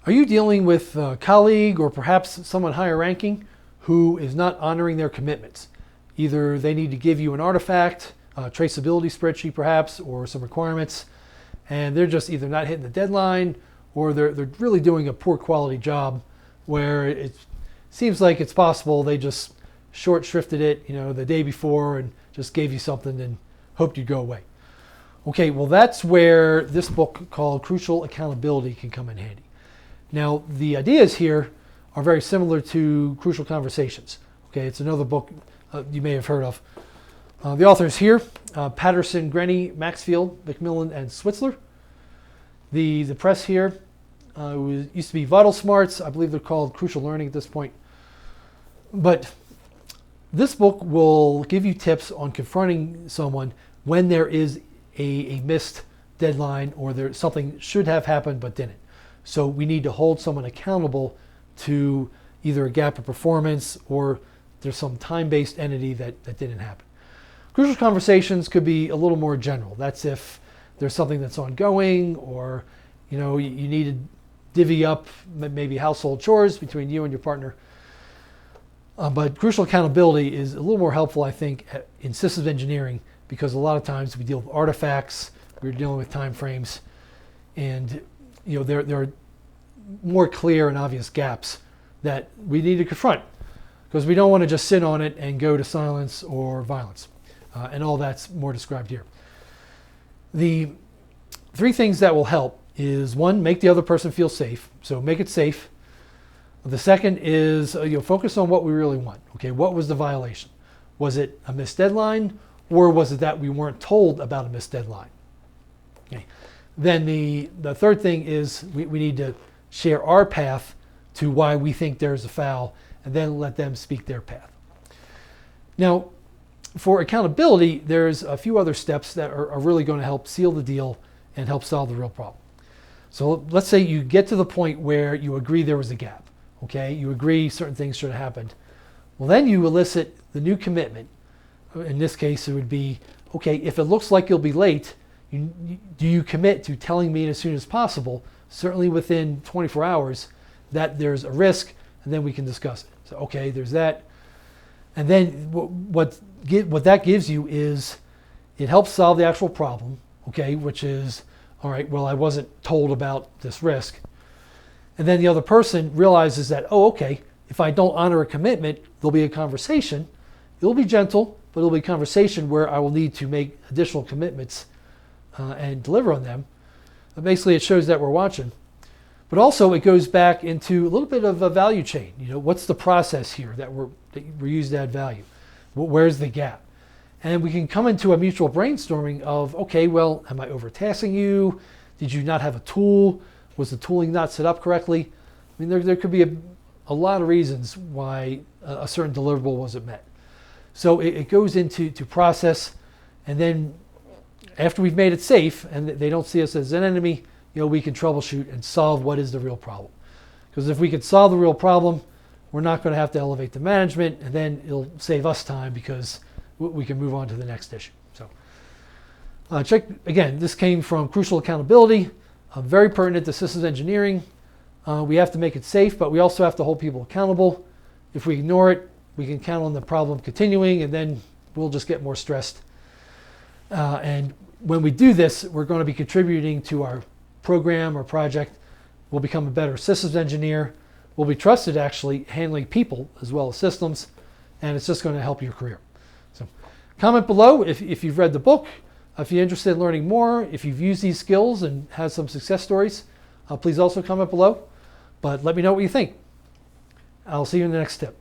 Are you dealing with a colleague or perhaps someone higher ranking who is not honoring their commitments? Either they need to give you an artifact, a traceability spreadsheet perhaps, or some requirements, and they're just either not hitting the deadline or they're really doing a poor quality job where it seems like it's possible they just short shrifted it, the day before and just gave you something and hoped you'd go away. Okay, well that's where this book called Crucial Accountability can come in handy. Now, the ideas here are very similar to Crucial Conversations. Okay, it's another book you may have heard of. The authors here, Patterson, Grenny, Maxfield, McMillan, and Switzler. The press here used to be Vital Smarts. I believe they're called Crucial Learning at this point. But this book will give you tips on confronting someone when there is a missed deadline or there something should have happened but didn't. So we need to hold someone accountable to either a gap of performance or there's some time-based entity that didn't happen. Crucial Conversations could be a little more general. That's if there's something that's ongoing or you need to divvy up maybe household chores between you and your partner. But Crucial Accountability is a little more helpful, I think, in systems engineering because a lot of times we deal with artifacts, we're dealing with time frames, and there are more clear and obvious gaps that we need to confront because we don't want to just sit on it and go to silence or violence. And all that's more described here. The three things that will help is one, make the other person feel safe. So make it safe. The second is focus on what we really want. Okay, what was the violation? Was it a missed deadline or was it that we weren't told about a missed deadline? Okay. Then the third thing is we need to share our path to why we think there's a foul and then let them speak their path. Now, for accountability, there's a few other steps that are really going to help seal the deal and help solve the real problem. So let's say you get to the point where you agree there was a gap. Okay, you agree certain things should have happened. Well, then you elicit the new commitment. In this case, it would be, okay, if it looks like you'll be late, do you commit to telling me as soon as possible, certainly within 24 hours, that there's a risk, and then we can discuss it. So, okay, there's that. And then what that gives you is it helps solve the actual problem, okay, which is, all right, well, I wasn't told about this risk. And then the other person realizes that, oh, okay, if I don't honor a commitment, there'll be a conversation. It'll be gentle, but it'll be a conversation where I will need to make additional commitments and deliver on them. But basically, it shows that we're watching. But also, it goes back into a little bit of a value chain. What's the process here that we're using to add value? Where's the gap? And we can come into a mutual brainstorming of, okay, well, am I overtasking you? Did you not have a tool? Was the tooling not set up correctly? I mean, there could be a lot of reasons why a certain deliverable wasn't met. So it goes into process, and then after we've made it safe and they don't see us as an enemy, we can troubleshoot and solve what is the real problem. Because if we can solve the real problem, we're not going to have to elevate the management, and then it'll save us time because we can move on to the next issue. So check, again, this came from Crucial Accountability, very pertinent to systems engineering. We have to make it safe, but we also have to hold people accountable. If we ignore it, we can count on the problem continuing, and then we'll just get more stressed. And when we do this, we're going to be contributing to our program or project. We'll become a better systems engineer. We'll be trusted actually handling people as well as systems, and it's just going to help your career. So comment below if you've read the book, if you're interested in learning more, if you've used these skills and had some success stories, please also comment below. But let me know what you think. I'll see you in the next tip.